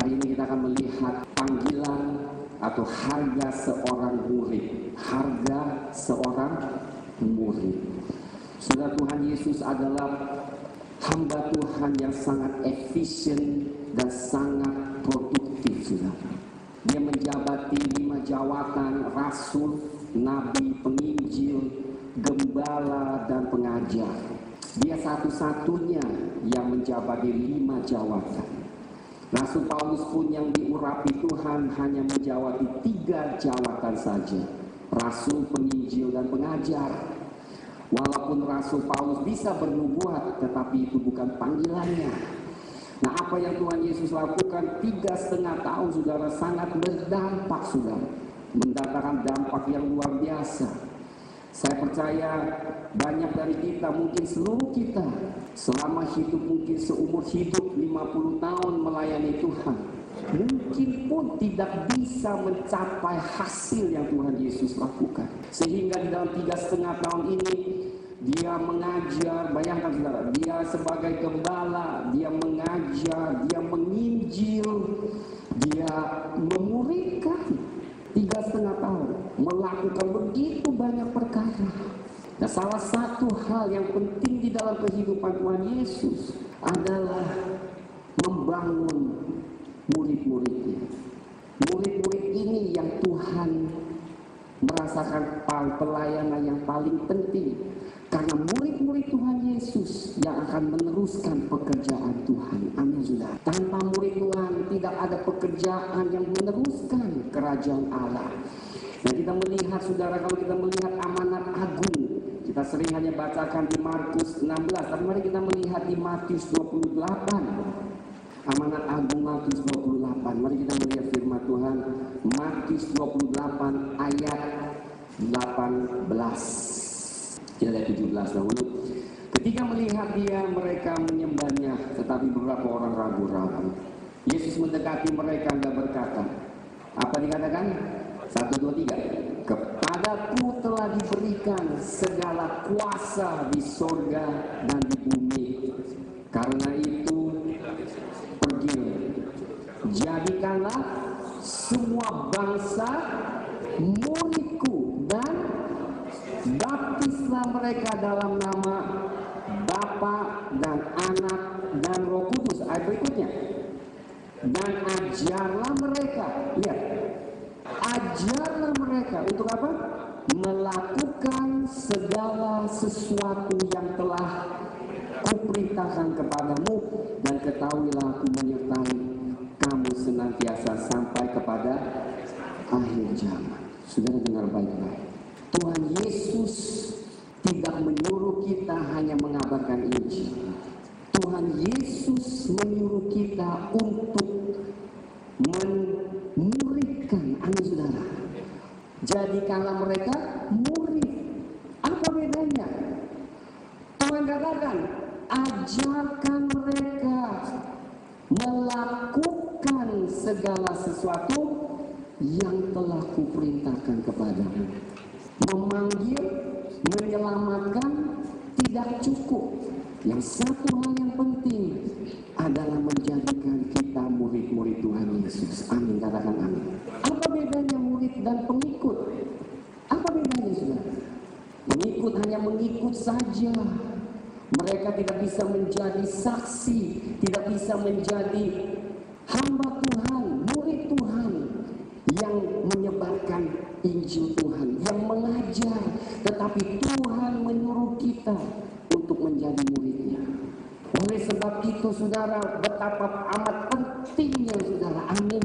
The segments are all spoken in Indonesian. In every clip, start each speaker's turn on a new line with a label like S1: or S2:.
S1: Hari ini kita akan melihat panggilan atau harga seorang murid. Harga seorang murid. Saudara, Tuhan Yesus adalah hamba Tuhan yang sangat efisien dan sangat produktif, saudara. Dia menjabati 5 jawatan: rasul, nabi, penginjil, gembala, dan pengajar. Dia satu-satunya yang menjabati 5 jawatan. Rasul Paulus pun yang diurapi Tuhan hanya menjawati 3 jawatan saja: rasul, penginjil, dan pengajar. Walaupun Rasul Paulus bisa bernubuat, tetapi itu bukan panggilannya. Nah, apa yang Tuhan Yesus lakukan 3,5 tahun, saudara, sangat berdampak, saudara. Mendatangkan dampak yang luar biasa. Saya percaya banyak dari kita, mungkin seluruh kita, selama hidup, mungkin seumur hidup 50 tahun melayani Tuhan, mungkin pun tidak bisa mencapai hasil yang Tuhan Yesus lakukan. Sehingga di dalam 3,5 tahun ini dia mengajar. Bayangkan, saudara, dia sebagai gembala, dia mengajar, dia menginjil, dia memuridkan. 3,5 tahun melakukan begitu banyak perkara. Nah, salah satu hal yang penting di dalam kehidupan Tuhan Yesus adalah membangun murid-muridnya. Murid-murid ini yang Tuhan merasakan pelayanan yang paling penting, karena murid-murid Tuhan Yesus yang akan meneruskan pekerjaan Tuhan. Amin, saudara. Tanpa murid Tuhan tidak ada pekerjaan yang meneruskan kerajaan Allah. Nah, kita melihat, saudara, kalau kita melihat amanat agung, kita sering hanya bacakan di Markus 16, tapi mari kita melihat di Matius 28. Amanat agung Matius 28. Mari kita melihat firman Tuhan. Matius 28 ayat 18. Kita lihat 17 dahulu. Ketika melihat dia, mereka menyembahnya, tetapi beberapa orang ragu-ragu. Yesus mendekati mereka dan berkata, apa dikatakan? 1, 2, 3. Kepadaku telah diberikan segala kuasa di sorga dan di bumi. Karena itu, jadikanlah semua bangsa muridku dan baptislah mereka dalam nama Bapa dan Anak dan Roh Kudus. Ayat berikutnya. Dan ajarlah mereka. Lihat. Ajarlah mereka untuk apa? Melakukan segala sesuatu yang telah kuperintahkan kepadamu, dan ketahuilah aku menyertai kamu senantiasa sampai kepada akhir zaman. Saudara, dengar baik-baik. Tuhan Yesus tidak menyuruh kita hanya mengabarkan Injil. Tuhan Yesus menyuruh kita untuk memuridkan. Amin, saudara. Jadikanlah mereka murid. Apa bedanya? Tuhan katakan, ajarkan mereka melakukan segala sesuatu yang telah kuperintahkan kepadamu. Memanggil, menyelamatkan tidak cukup. Yang satu hal yang penting adalah menjadikan kita murid-murid Tuhan Yesus. Amin, katakan amin. Apa bedanya murid dan pengikut? Apa bedanya, saudara? Pengikut hanya mengikut saja. Mereka tidak bisa menjadi saksi, tidak bisa menjadi hamba Tuhan, murid Tuhan yang menyebarkan Injil Tuhan, yang mengajar. Tetapi Tuhan menyuruh kita untuk menjadi muridnya. Oleh sebab itu, saudara, betapa amat pentingnya, saudara, amin,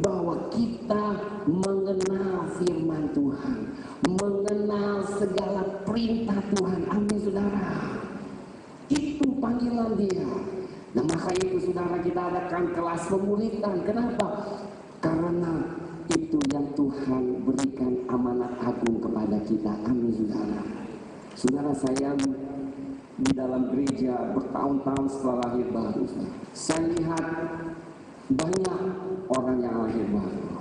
S1: bahwa kita mengenal firman Tuhan, mengenal segala perintah Tuhan. Amin, saudara. Itu panggilan dia. Nah, maka itu, saudara, kita adakan kelas pemuridan. Kenapa? Karena itu yang Tuhan berikan amanat agung kepada kita. Amin, saudara. Saudara, saya di dalam gereja bertahun-tahun setelah lahir baru, saya lihat banyak orang yang lahir baru.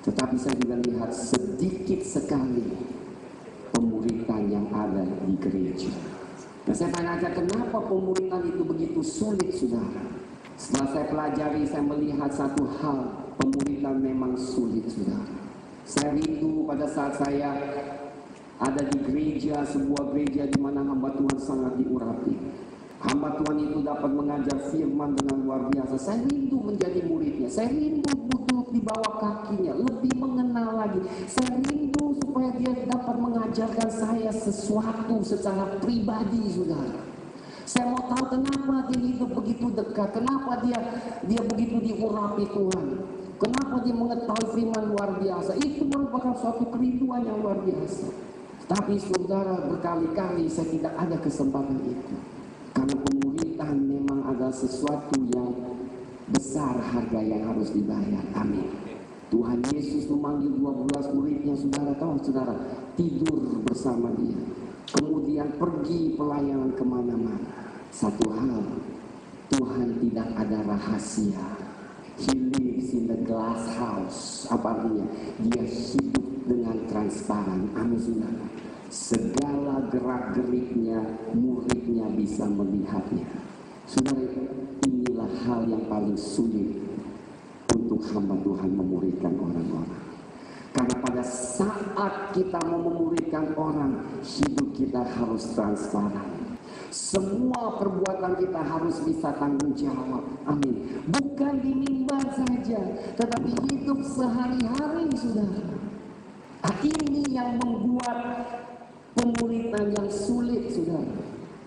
S1: Tetapi saya juga lihat sedikit sekali pemuridan yang ada di gereja. Nah, saya tanya aja, kenapa pemuridan itu begitu sulit, saudara? Setelah saya pelajari, saya melihat satu hal, pemuridan memang sulit, saudara. Saya rindu pada saat saya ada di gereja, sebuah gereja di mana hamba Tuhan sangat diurapi. Hamba Tuhan itu dapat mengajar firman dengan luar biasa. Saya rindu menjadi muridnya. Saya rindu duduk di bawah kakinya, lebih mengenal lagi. Saya rindu supaya dia dapat mengajarkan saya sesuatu secara pribadi, saudara. Saya mau tahu kenapa dia hidup begitu dekat, kenapa dia begitu diurapi Tuhan, kenapa dia mengetahui firman luar biasa. Itu merupakan suatu kerinduan yang luar biasa. Tapi saudara, berkali-kali saya tidak ada kesempatan itu. Karena pemuridan memang adalah sesuatu yang besar, harga yang harus dibayar. Amin. Tuhan Yesus memanggil 12 muridnya, saudara tahu, saudara, tidur bersama dia. Kemudian pergi pelayanan kemana-mana. Satu hal, Tuhan tidak ada rahasia. He lives in the glass house. Apa artinya? Dia hidup dengan transparan. Amin, saudara. Segala gerak-geriknya muridnya bisa melihatnya. Saudara, inilah hal yang paling sulit untuk hamba Tuhan memuridkan orang-orang. Karena pada saat kita mau memuridkan orang, hidup kita harus transparan. Semua perbuatan kita harus bisa tanggung jawab. Amin. Bukan di mimbar saja, tetapi hidup sehari-hari, saudara. Ini yang membuat pemuridan yang sulit, saudara.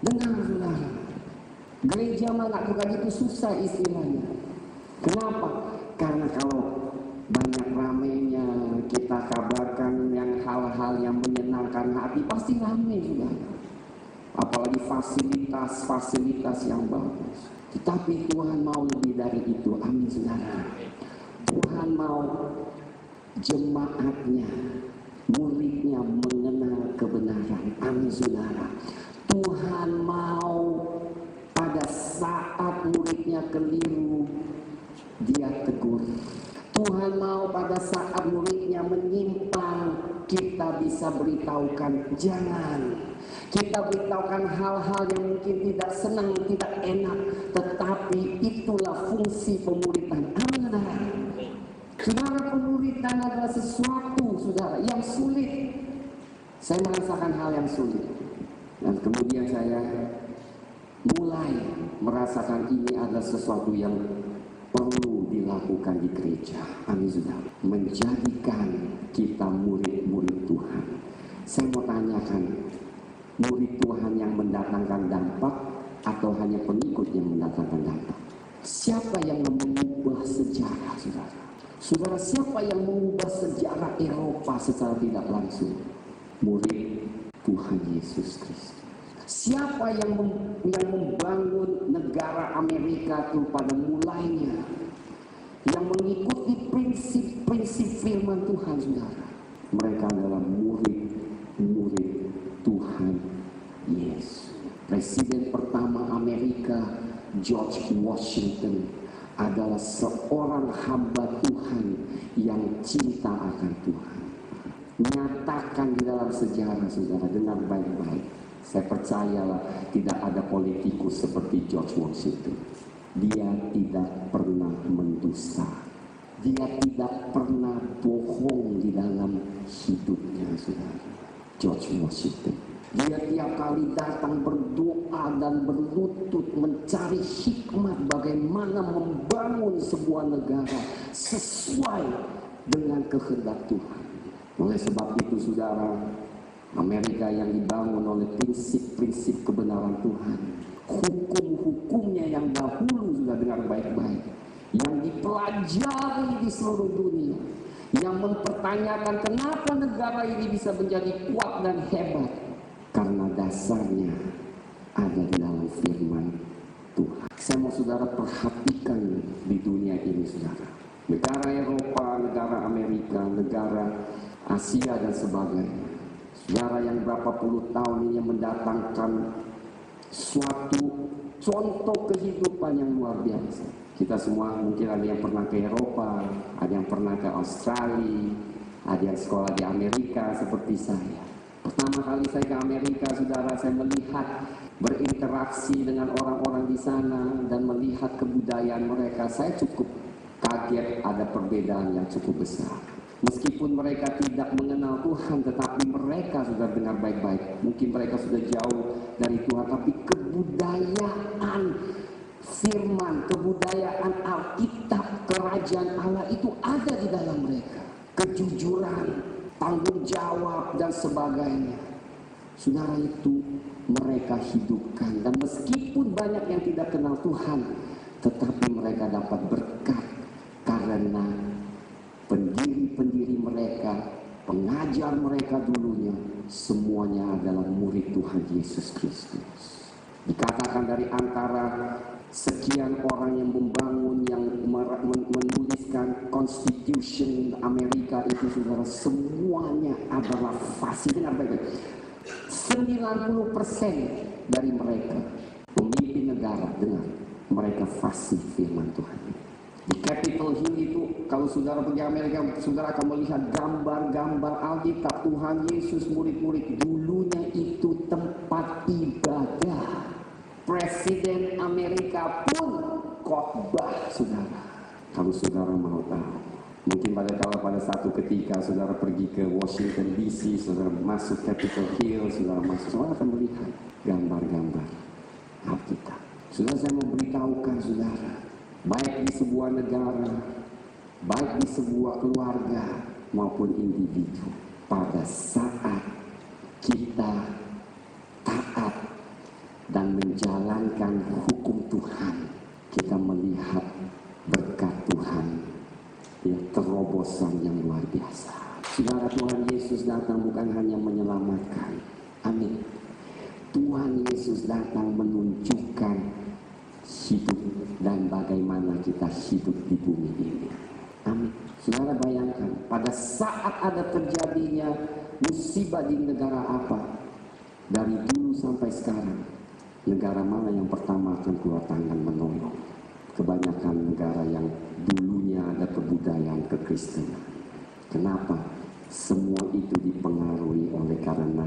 S1: Dengar, saudara. Gereja melakukan itu susah istilahnya. Kenapa? Karena kalau banyak ramainya kita kabarkan yang hal-hal yang menyenangkan hati, pasti ramai, saudara. Apalagi fasilitas yang bagus. Tetapi Tuhan mau lebih dari itu. Amin, saudara. Tuhan mau jemaatnya, muridnya mengenal kebenaran. Amin, saudara. Tuhan mau pada saat muridnya keliru, dia tegur. Tuhan mau pada saat muridnya menyimpang, kita bisa beritahukan jangan. Kita beritahukan hal-hal yang mungkin tidak senang, tidak enak, tetapi itulah fungsi pemuridan. Amin. Saudara, pemuridan adalah sesuatu, saudara, yang sulit. Saya merasakan hal yang sulit, dan kemudian saya mulai merasakan ini adalah sesuatu yang perlu dilakukan di gereja. Amin, saudara. Menjadikan kita murid-murid Tuhan. Saya mau tanyakan, murid Tuhan yang mendatangkan dampak atau hanya pengikut yang mendatangkan dampak? Siapa yang mengubah sejarah, saudara? Saudara, siapa yang mengubah sejarah Eropa secara tidak langsung? Murid Tuhan Yesus Kristus. Siapa yang membangun negara Amerika itu pada mulainya, yang mengikuti prinsip-prinsip firman Tuhan, saudara? Mereka adalah murid Tuhan Yesus. Presiden pertama Amerika, George Washington, adalah seorang hamba Tuhan yang cinta akan Tuhan. Nyatakan di dalam sejarah, saudara, dengar baik-baik. Saya percayalah tidak ada politikus seperti George Washington. Dia tidak pernah mendusta. Dia tidak pernah bohong di dalam hidupnya, saudara. George Washington. Dia tiap kali datang berdoa dan berlutut mencari hikmat bagaimana membangun sebuah negara sesuai dengan kehendak Tuhan. Oleh sebab itu, saudara, Amerika yang dibangun oleh prinsip-prinsip kebenaran Tuhan, hukum-hukumnya yang dahulu, sudah dengar baik-baik, yang dipelajari di seluruh dunia, yang mempertanyakan kenapa negara ini bisa menjadi kuat dan hebat, karena dasarnya ada di dalam firman Tuhan. Saya mau saudara perhatikan di dunia ini, saudara. Negara Eropa, negara Amerika, negara Asia dan sebagainya. Saudara, yang berapa puluh tahun ini mendatangkan suatu contoh kehidupan yang luar biasa. Kita semua mungkin ada yang pernah ke Eropa, ada yang pernah ke Australia, ada yang sekolah di Amerika seperti saya. Pertama kali saya ke Amerika, saudara, saya melihat berinteraksi dengan orang-orang di sana dan melihat kebudayaan mereka, saya cukup kaget ada perbedaan yang cukup besar. Meskipun mereka tidak mengenal Tuhan, tetapi mereka sudah dengar baik-baik. Mungkin mereka sudah jauh dari Tuhan, tapi kebudayaan firman, kebudayaan Alkitab, kerajaan Allah itu ada di dalam mereka. Kejujuran, tanggung jawab, dan sebagainya. Saudara, itu mereka hidupkan. Dan meskipun banyak yang tidak kenal Tuhan, tetapi mereka dapat berkat karena pendiri-pendiri mereka, pengajar mereka dulunya, semuanya adalah murid Tuhan Yesus Kristus. Dikatakan dari antara sekian orang yang membangun, yang menuliskan Constitution Amerika itu, saudara, semuanya adalah fasih. Dengar baik-baik, 90% dari mereka pemimpin negara, dengar, mereka fasih firman Tuhan. Di Capitol Hill itu, kalau saudara pergi Amerika, saudara akan melihat gambar-gambar Alkitab, Tuhan Yesus, murid-murid. Dulunya itu tempat ibadah. Presiden Amerika pun khotbah, saudara. Kalau saudara mau tahu, mungkin pada satu ketika saudara pergi ke Washington DC, saudara masuk Capitol Hill, saudara akan melihat gambar-gambar Alkitab. Saudara, saya memberitahukan saudara, baik di sebuah negara, baik di sebuah keluarga maupun individu, pada saat kita taat dan menjalankan hukum Tuhan, kita melihat berkat Tuhan, ya, terobosan yang luar biasa. Saudara, Tuhan Yesus datang bukan hanya menyelamatkan, amin. Tuhan Yesus datang menunjukkan hidup dan bagaimana kita hidup di bumi ini. Amin. Saudara, bayangkan pada saat ada terjadinya musibah di negara apa, dari dulu sampai sekarang, negara mana yang pertama akan keluar tangan menolong? Kebanyakan negara yang dulunya ada kebudayaan kekristenan. Kenapa? Semua itu dipengaruhi oleh karena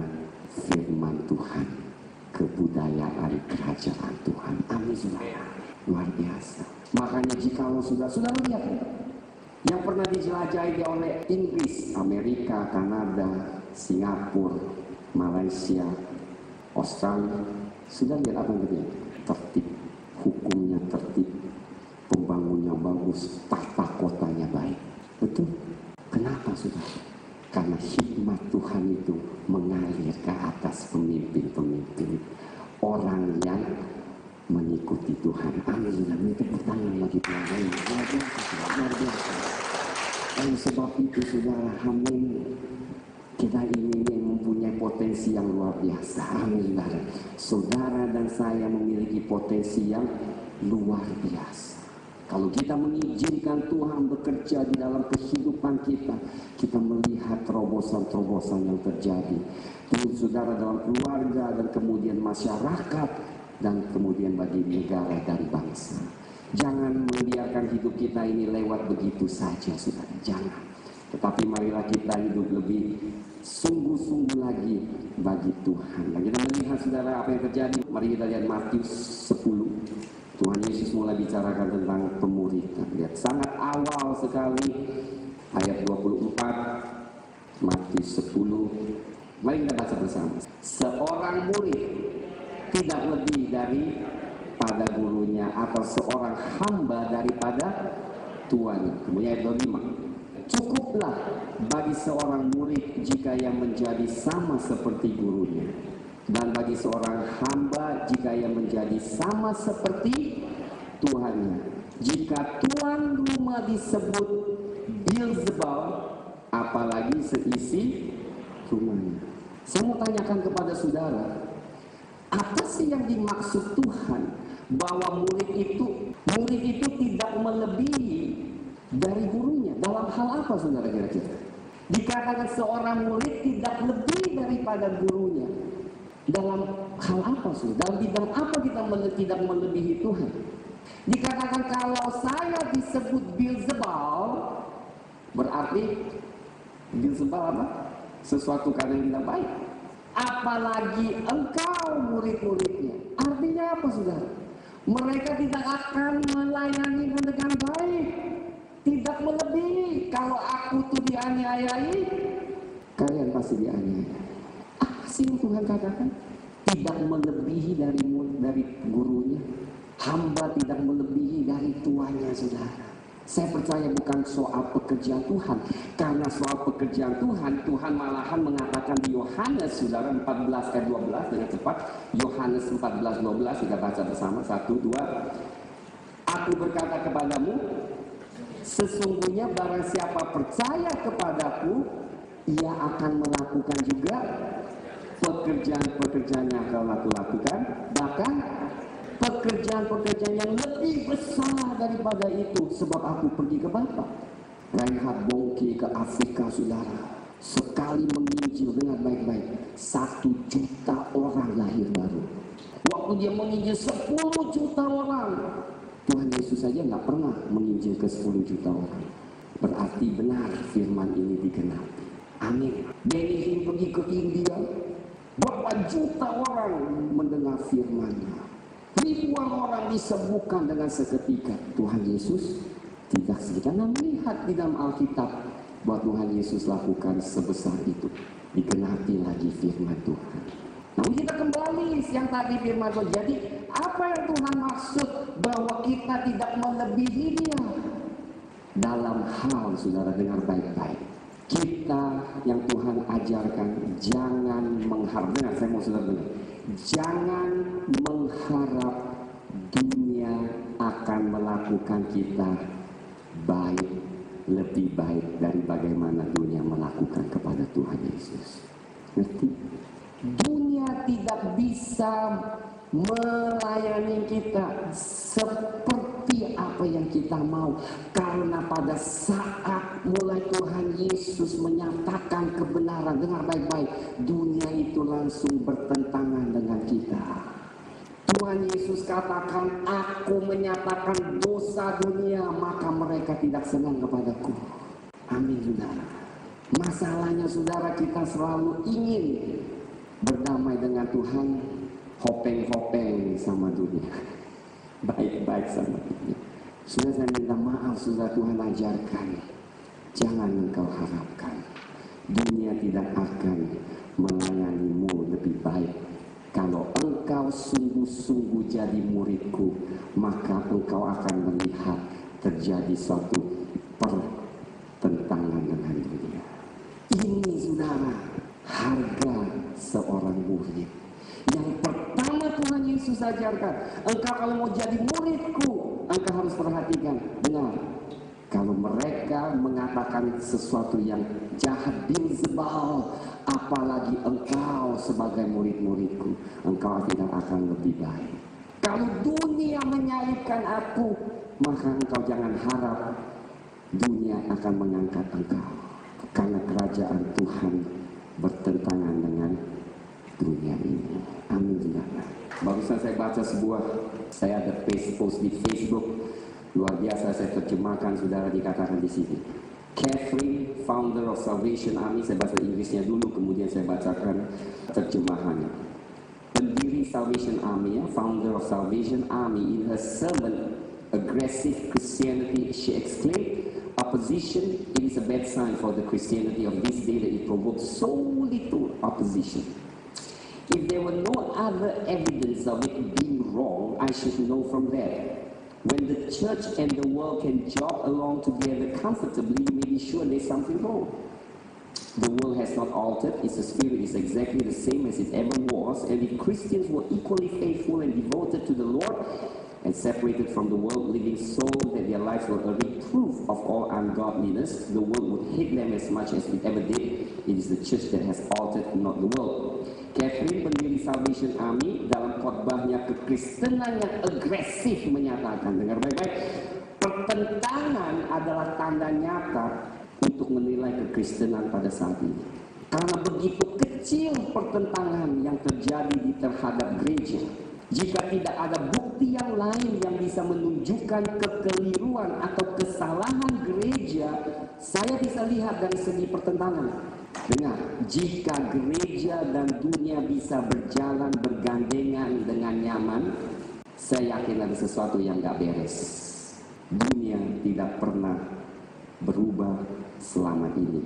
S1: firman Tuhan, kebudayaan kerajaan Tuhan. Amin, saudara. Luar biasa. Makanya jikalau saudara lihat, yang pernah dijelajahi oleh Inggris, Amerika, Kanada, Singapura, Malaysia, Australia, sudah lihat apa yang terjadi? Tertib, hukumnya tertib, pembangunnya bagus, tata kotanya baik. Betul? Kenapa, saudara? Karena hikmat Tuhan itu mengalir ke atas pemimpin-pemimpin, orang yang mengikuti Tuhan. Amin. Minta tepuk tangan lagi Tuhan. Luar biasa, luar biasa. Oleh sebab itu, saudara, amin, kita ini mempunyai potensi yang luar biasa. Amin. Saudara dan saya memiliki potensi yang luar biasa. Kalau kita mengizinkan Tuhan bekerja di dalam kehidupan kita, kita melihat terobosan-terobosan yang terjadi. Terus saudara, dalam keluarga dan kemudian masyarakat dan kemudian bagi negara dan bangsa. Jangan membiarkan hidup kita ini lewat begitu saja, saudara. Jangan. Tetapi marilah kita hidup lebih sungguh-sungguh lagi bagi Tuhan. Dan kita melihat, saudara, apa yang terjadi. Mari kita lihat Matius 10. Tuhan Yesus mulai bicarakan tentang pemuridan. Lihat, sangat awal sekali, ayat 24, Matius 10. Mari kita baca bersama. Seorang murid tidak lebih daripada gurunya, atau seorang hamba daripada tuannya. Kemudian ayat 25. Cukuplah bagi seorang murid jika ia menjadi sama seperti gurunya, dan bagi seorang hamba jika ia menjadi sama seperti tuannya. Jika tuan rumah disebut Beelzebul, apalagi seisi rumahnya. Saya mau tanyakan kepada saudara, apa sih yang dimaksud Tuhan bahwa murid itu tidak melebihi dari gurunya? Dalam hal apa, saudara, kira-kira? Dikatakan seorang murid tidak lebih daripada gurunya. Dalam hal apa, saudara? Dalam bidang apa kita tidak melebihi Tuhan? Dikatakan kalau saya disebut Beelzebul, berarti Beelzebul apa? Sesuatu karena yang tidak baik. Apalagi engkau murid-muridnya. Artinya apa, saudara? Mereka tidak akan melayani dengan baik, tidak melebihi. Kalau aku tuh dianiayai, kalian pasti dianiaya. Apa sih yang Tuhan katakan? Tidak melebihi dari gurunya. Hamba tidak melebihi dari tuannya, saudara. Saya percaya bukan soal pekerjaan Tuhan. Karena soal pekerjaan Tuhan, Tuhan malahan mengatakan di Yohanes, saudara, 14 ayat 12 dengan cepat. Yohanes 14:12 kita baca bersama. 1, 2. Aku berkata kepadamu, sesungguhnya barang siapa percaya kepadaku, ia akan melakukan juga pekerjaan-pekerjaan yang akan aku lakukan, bahkan pekerjaan-pekerjaan yang lebih besar daripada itu, sebab aku pergi ke Bapa. Reinhard Bonnke ke Afrika, saudara, sekali menginjil dengan baik-baik, 1 juta orang lahir baru. Waktu dia menginjil 10 juta orang, Tuhan Yesus saja nggak pernah menginjil ke 10 juta orang. Berarti benar firman ini digenapi. Amin. Benny Hinn pergi ke India, berapa juta orang mendengar firman-Nya. Ribuan orang disembuhkan dengan seketika. Tuhan Yesus tidak sedikit. Kita melihat di dalam Alkitab bahwa Tuhan Yesus lakukan sebesar itu. Digenapi lagi firman Tuhan. Namun kita kembali yang tadi firman Tuhan. Jadi apa yang Tuhan maksud bahwa kita tidak melebihi Dia? Dalam hal, saudara, dengar baik-baik, kita yang Tuhan ajarkan jangan mengharap. Dengar, saya mau saudara dengar. Jangan mengharap dunia akan melakukan kita baik, lebih baik dari bagaimana dunia melakukan kepada Tuhan Yesus. Ngerti? Dunia tidak bisa melayani kita seperti apa yang kita mau, karena pada saat mulai Tuhan Yesus menyatakan kebenaran, dengar baik-baik, dunia itu langsung bertentangan dengan kita. Tuhan Yesus katakan, aku menyatakan dosa dunia, maka mereka tidak senang kepadaku. Amin, saudara. Masalahnya, saudara, kita selalu ingin berdamai dengan Tuhan, hopeng-hopeng sama dunia, baik-baik sama dunia. Sudah saya minta maaf, sudah Tuhan ajarkan, jangan engkau harapkan dunia tidak akan melayanimu lebih baik. Kalau engkau sungguh-sungguh jadi muridku, maka engkau akan melihat terjadi suatu pertentangan dengan dunia. Ini, saudara, harga seorang murid. Yang pertama Tuhan Yesus ajarkan, engkau kalau mau jadi muridku, engkau harus perhatikan. Dengar, kalau mereka mengatakan sesuatu yang jahat, Beelzebul, apalagi engkau sebagai murid-muridku, engkau tidak akan lebih baik. Kalau dunia menyalibkan aku, maka engkau jangan harap dunia akan mengangkat engkau, karena kerajaan Tuhan bertentangan dengan dunia ini. Amin, saudara. Barusan saya baca saya ada post di Facebook, luar biasa, saya terjemahkan, saudara, dikatakan di sini. Catherine, founder of Salvation Army, saya baca Inggrisnya dulu, kemudian saya bacakan terjemahannya. Pendiri Salvation Army, founder of Salvation Army, in her sermon, Aggressive Christianity, she exclaimed, opposition, it is a bad sign for the Christianity of this day that it provokes so little opposition. If there were no other evidence of it being wrong, I should know from that. When the church and the world can jog along together comfortably, you may be sure there's something wrong. The world has not altered, its spirit is exactly the same as it ever was, and if Christians were equally faithful and devoted to the Lord, and separated from the world, living so that their lives were a reproof of all ungodliness, the world would hate them as much as it ever did. It is the church that has altered, not the world. Catherine, pendiri Salvation Army, dalam khotbahnya kekristenan yang agresif menyatakan, dengar baik-baik, pertentangan adalah tanda nyata untuk menilai kekristenan pada saat ini. Karena begitu kecil pertentangan yang terjadi di terhadap gereja, jika tidak ada bukti yang lain yang bisa menunjukkan kekeliruan atau kesalahan gereja, saya bisa lihat dari segi pertentangan. Dengar, jika gereja dan dunia bisa berjalan bergandengan dengan nyaman, saya yakin ada sesuatu yang gak beres. Dunia tidak pernah berubah selama ini.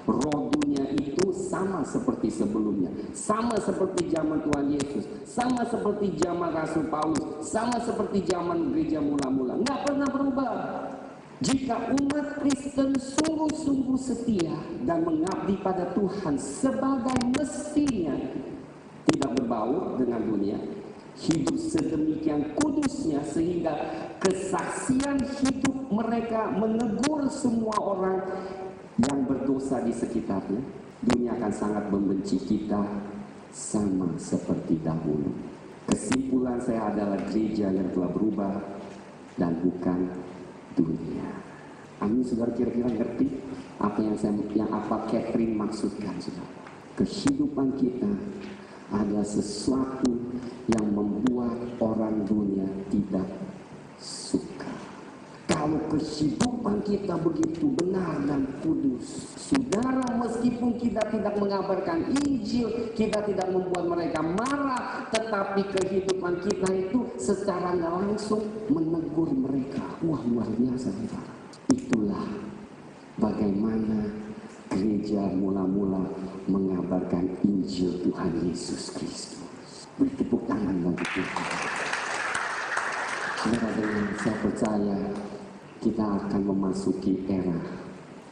S1: Roh dunia itu sama seperti sebelumnya, sama seperti zaman Tuhan Yesus, sama seperti zaman Rasul Paulus, sama seperti zaman gereja mula-mula, nggak pernah berubah. Jika umat Kristen sungguh-sungguh setia dan mengabdi pada Tuhan sebagai mestinya, tidak berbaur dengan dunia, hidup sedemikian kudusnya sehingga kesaksian hidup mereka menegur semua orang yang berdosa di sekitarnya, dunia akan sangat membenci kita sama seperti dahulu. Kesimpulan saya adalah gereja yang telah berubah dan bukan dunia. Amin, saudara, kira-kira ngerti apa yang Catherine maksudkan, saudara? Kehidupan kita ada sesuatu yang membuat orang dunia tidak suka. Kalau kehidupan kita begitu benar dan kudus, saudara, meskipun kita tidak mengabarkan Injil, kita tidak membuat mereka marah, tetapi kehidupan kita itu secara nggak langsung menegur mereka. Wah, luar biasa, saudara. Itulah bagaimana gereja mula-mula mengabarkan Injil Tuhan Yesus Kristus. Beri tepuk tangan bagi Tuhan. Saudara, saya percaya kita akan memasuki era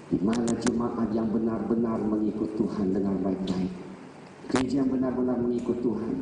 S1: di mana jemaat yang benar-benar mengikut Tuhan dengan baik-baik, gereja yang benar-benar mengikut Tuhan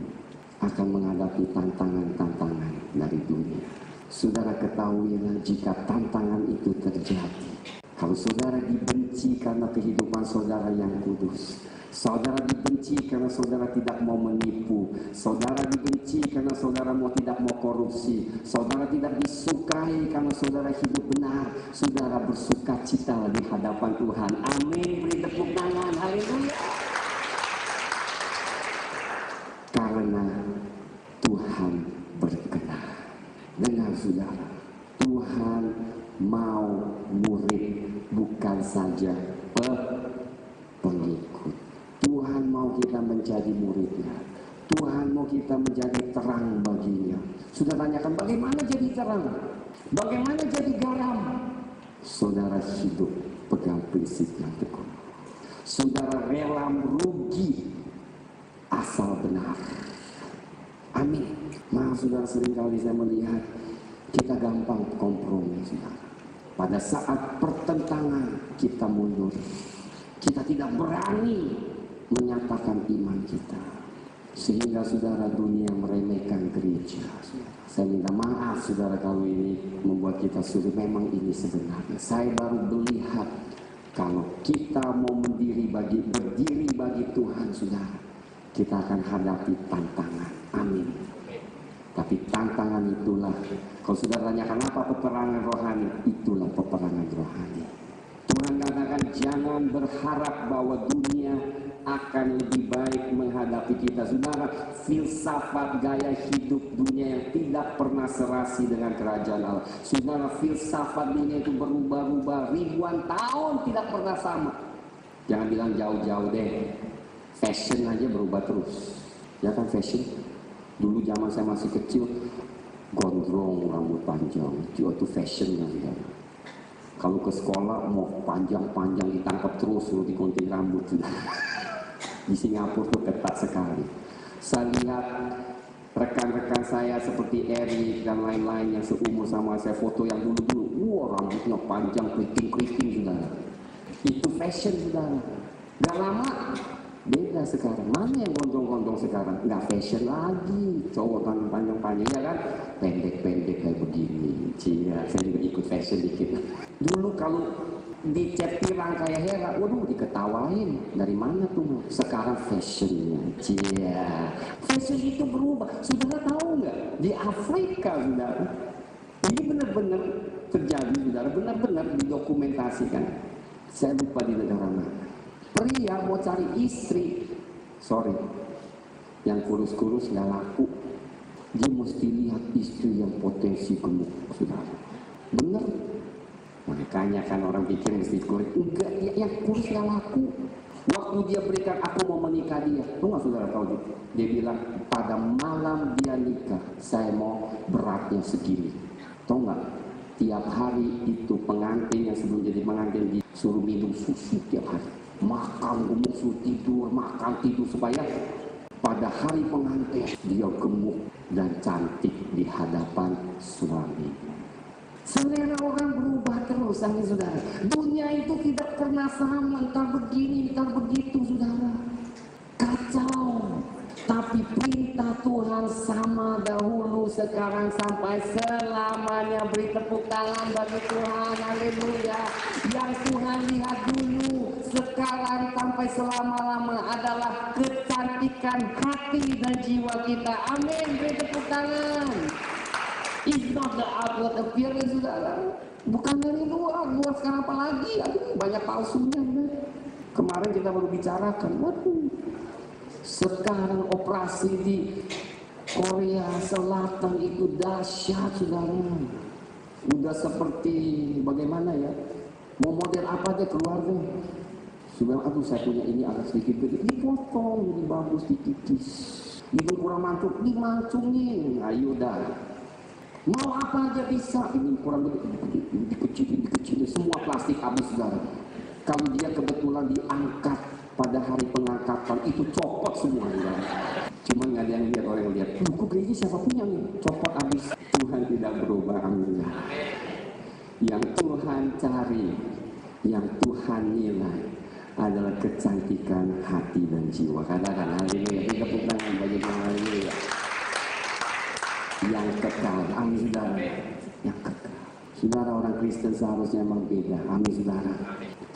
S1: akan menghadapi tantangan-tantangan dari dunia. Saudara, ketahuilah jika tantangan itu terjadi, kalau saudara dibenci karena kehidupan saudara yang kudus, saudara dibenci karena saudara tidak mau menipu, saudara dibenci karena saudara tidak mau korupsi, saudara tidak disukai karena saudara hidup benar, saudara bersukacita di hadapan Tuhan. Amin. Beri tepuk tangan. Haleluya. Karena Tuhan berkenan. Dengar, saudara, Tuhan mau murid, bukan saja pengikut. Tuhan mau kita menjadi muridnya. Tuhan mau kita menjadi terang baginya. Sudah tanyakan bagaimana jadi terang? Bagaimana jadi garam? Saudara hidup pegang prinsip yang teguh. Saudara rela merugi asal benar. Amin. Maaf, saudara, seringkali saya melihat kita gampang kompromi, saudara. Pada saat pertentangan kita mundur. Kita tidak berani menyatakan iman kita, sehingga saudara dunia meremehkan gereja. Saya minta maaf, saudara, kalau ini membuat kita sulit. Memang ini sebenarnya saya baru melihat kalau kita mau berdiri bagi Tuhan, saudara, kita akan hadapi tantangan. Amin. Tapi tantangan itulah, kalau saudara tanyakan apa peperangan rohani, itulah peperangan rohani. Tuhan katakan jangan berharap bahwa dunia akan lebih baik menghadapi kita. Saudara, filsafat gaya hidup dunia yang tidak pernah serasi dengan kerajaan Allah. Saudara, filsafat dunia itu berubah-ubah ribuan tahun, tidak pernah sama. Jangan bilang jauh-jauh deh. Fashion aja berubah terus. Ya kan, fashion. Dulu zaman saya masih kecil, gondrong, rambut panjang, itu fashionnya. Kalau ke sekolah mau panjang-panjang, ditangkap terus, suruh digunting rambut. Di Singapura tuh ketat sekali. Saya lihat rekan-rekan saya seperti Eric dan lain-lain yang seumur sama saya, foto yang dulu-dulu, wah, rambutnya panjang, keriting-keriting, saudara. Itu fashion, saudara. Gak lama beda sekarang. Mana yang gondrong-gondrong sekarang? Nggak fashion lagi. Cowok tangan panjang-panjang, ya kan? Pendek-pendek kayak begini. Cia, saya juga ikut fashion dikit. Dulu kalau dicat pirang kayak Hera, waduh, diketawain. Dari mana tuh? Sekarang fashionnya. Cia, fashion itu berubah. Saudara tahu nggak? Di Afrika, saudara, ini benar-benar terjadi, saudara. Benar-benar didokumentasikan. Saya lupa di negara mana. Pria mau cari istri, yang kurus-kurus nggak laku. Dia mesti lihat istri yang potensi gemuk, saudara. Bener. Makanya kan orang pikir mesti kurus. Enggak, yang kurus nggak laku. Waktu dia berikan, aku mau menikah dia. Tuh nggak saudara tahu dia? Dia bilang, pada malam dia nikah, saya mau beratnya segini. Tahu nggak? Tiap hari itu pengantin yang sebelum jadi pengantin disuruh minum susu tiap hari. Makan, suruh tidur, makan, tidur supaya pada hari pengantin dia gemuk dan cantik di hadapan suami. Selera orang berubah terus, amin saudara. Dunia itu tidak pernah sama, entar begini, entar begitu saudara. Kacau. Tapi perintah Tuhan sama dahulu, sekarang sampai selamanya. Beri tepuk tangan bagi Tuhan, haleluya. Yang Tuhan lihat dulu, sekarang sampai selama-lama adalah kecantikan hati dan jiwa kita. Amin, beri tepuk tangan. It's not the outward appearance, saudara. Bukan dari luar sekarang apalagi. Aduh, banyak palsunya. Kemarin kita baru bicarakan, waduh, sekarang operasi di Korea Selatan itu dahsyat, saudara. Udah seperti bagaimana ya? Mau model apa aja keluar deh. Saudara, aduh saya punya ini agak sedikit gede, dipotong jadi bagus, dikikis. Hidung kurang mancung, dimancungin. Ayo dah. Mau apa aja bisa, ini kurang dikecilin, semua plastik habis, saudara. Kalau dia kebetulan diangkat pada hari pengangkatan, itu copot semua, saudara. Cuma nggak ada yang lihat, orang yang lihat, kok gereja siapa punya nih, copot habis. Tuhan tidak berubah, amin. Yang Tuhan cari, yang Tuhan nilai adalah kecantikan hati dan jiwa. Katakan haleluya, tepuk tangan bagi Tuhan, haleluya. Yang kekal, amin saudara, yang kekal. Saudara, orang Kristen seharusnya memang beda, amin saudara.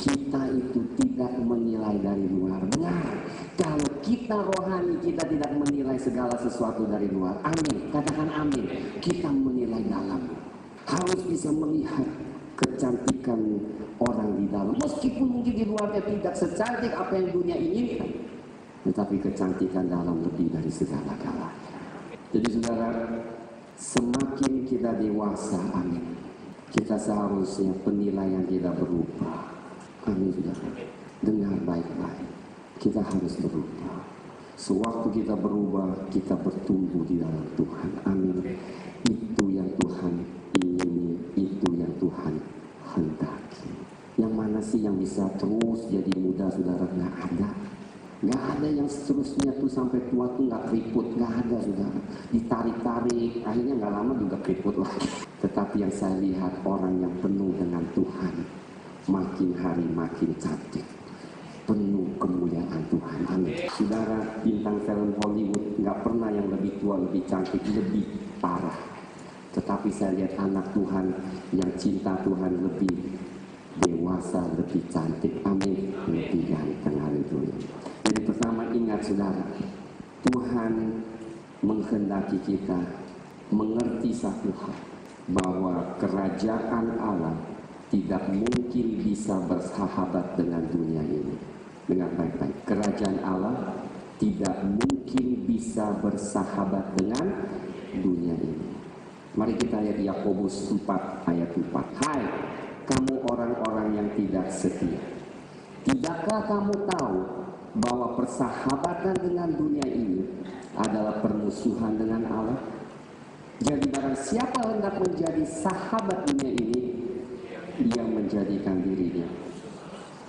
S1: Kita itu tidak menilai dari luar, benar. Kalau kita rohani, kita tidak menilai segala sesuatu dari luar, amin. Katakan amin. Kita menilai dalam, harus bisa melihat kecantikan orang di dalam. Meskipun mungkin di luarnya tidak secantik apa yang dunia inginkan, tetapi kecantikan dalam lebih dari segala-galanya. Jadi saudara, semakin kita dewasa, amin, kita seharusnya penilaian kita berubah, amin saudara. Dengar baik-baik, kita harus berubah. Sewaktu kita berubah, kita bertumbuh di dalam Tuhan, amin. Itu yang Tuhan ingini, itu yang Tuhan hendaki. Yang mana sih yang bisa terus jadi muda, saudara? Nggak ada. Nggak ada yang seterusnya tuh sampai tua tuh nggak keriput, nggak ada, saudara. Ditarik-tarik, akhirnya nggak lama juga keriput lagi. Tetapi yang saya lihat, orang yang penuh dengan Tuhan, makin hari makin cantik, penuh kemuliaan Tuhan, amin. Saudara, bintang film Hollywood nggak pernah yang lebih tua, lebih cantik, lebih parah. Tetapi saya lihat anak Tuhan yang cinta Tuhan lebih dewasa, lebih cantik, amin, lebih ganteng, haleluya. Jadi pertama, ingat saudara, Tuhan menghendaki kita mengerti satu hal, bahwa kerajaan Allah tidak mungkin bisa bersahabat dengan dunia ini. Dengar baik-baik, kerajaan Allah tidak mungkin bisa bersahabat dengan dunia ini. Mari kita lihat Yakobus 4 ayat 4. Hai kamu orang-orang yang tidak setia, tidakkah kamu tahu bahwa persahabatan dengan dunia ini adalah permusuhan dengan Allah? Jadi barang siapa hendak menjadi sahabat dunia ini, ia menjadikan dirinya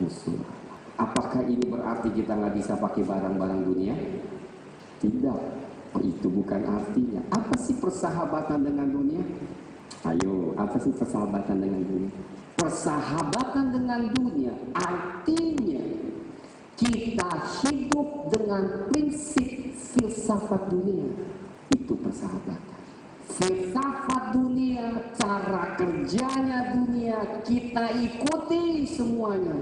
S1: musuh. Apakah ini berarti kita nggak bisa pakai barang-barang dunia? Tidak, itu bukan artinya. Apa sih persahabatan dengan dunia? Ayo, apa sih persahabatan dengan dunia? Persahabatan dengan dunia artinya kita hidup dengan prinsip filsafat dunia. Itu persahabatan. Filsafat dunia, cara kerjanya dunia, kita ikuti semuanya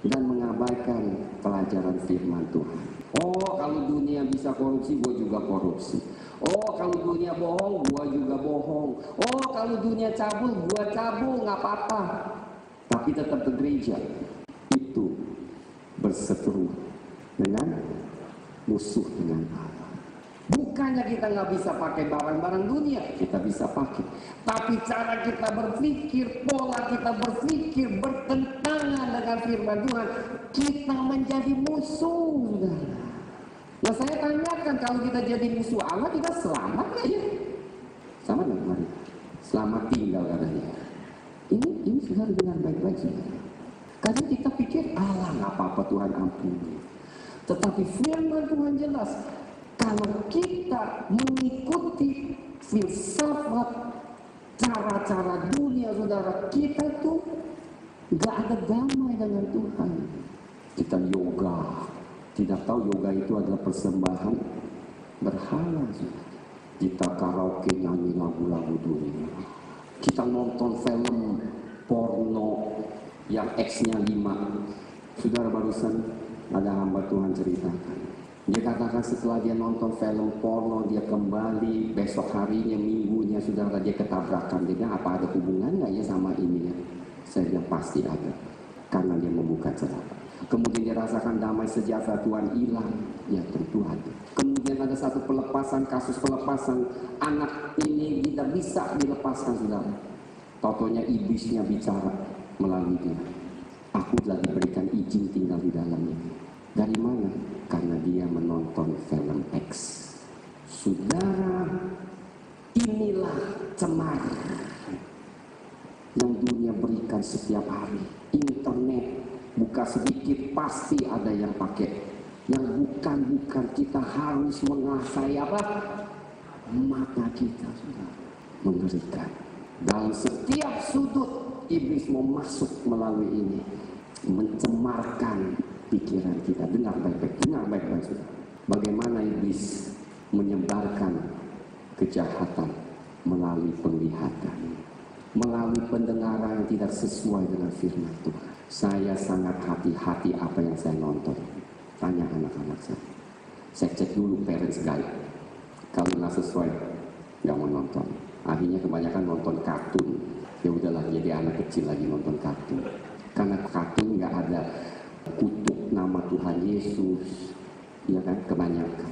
S1: dan mengabaikan pelajaran firman Tuhan. Oh, kalau dunia bisa korupsi, gue juga korupsi. Oh, kalau dunia bohong, gue juga bohong. Oh, kalau dunia cabul, gue cabul, nggak apa-apa. Tapi tetap ke gereja. Itu berseteru dengan musuh dengan Allah. Bukannya kita nggak bisa pakai barang-barang dunia, kita bisa pakai. Tapi cara kita berpikir, pola kita berpikir bertentangan mendengar firman Tuhan, kita menjadi musuh, saudara. Nah, saya tanyakan, kalau kita jadi musuh Allah, kita selamat nggak ya? Selamat nggak kemarin? Selamat tinggal katanya. Ini sudah dengan baik-baik, saudara. Karena kita pikir Allah nggak apa-apa, Tuhan ampuni. Tetapi firman Tuhan jelas, kalau kita mengikuti filsafat cara-cara dunia, saudara, kita tuh nggak ada damai dengan Tuhan. Kita yoga, tidak tahu yoga itu adalah persembahan berhala, saudara. Kita karaoke nyanyi lagu-lagu dunia. Kita nonton film porno yang X-nya 5. Saudara, barusan ada hamba Tuhan ceritakan. Dia katakan setelah dia nonton film porno, dia kembali besok harinya, minggunya, saudara, dia ketabrakan. Dia bilang, apa ada hubungannya ya sama ini ya? Saya bilang pasti ada, karena dia membuka celah. Kemudian dia rasakan damai sejahtera, Tuhan hilang. Ya tentu ada. Kemudian ada satu pelepasan, kasus pelepasan. Anak ini tidak bisa dilepaskan, saudara. Totonya iblisnya bicara melalui dia. Aku telah diberikan izin tinggal di dalamnya. Dari mana? Karena dia menonton film X. Saudara, inilah cemar yang dunia berikan setiap hari. Internet, buka sedikit pasti ada yang pakai. Yang bukan-bukan, kita harus mengasah apa? Mata kita, saudara. Mengerikan. Dalam setiap sudut iblis mau masuk melalui ini, mencemarkan pikiran kita. Dengar baik-baik, saudara. Bagaimana iblis menyebarkan kejahatan melalui penglihatan, melalui pendengaran yang tidak sesuai dengan firman Tuhan. Saya sangat hati-hati apa yang saya nonton. Tanya anak-anak saya. Saya cek dulu parents guide. Kalau nggak sesuai, nggak mau nonton. Akhirnya kebanyakan nonton kartun. Ya udahlah, jadi anak kecil lagi nonton kartun. Karena kartun nggak ada kutuk nama Tuhan Yesus, ya kan, kebanyakan.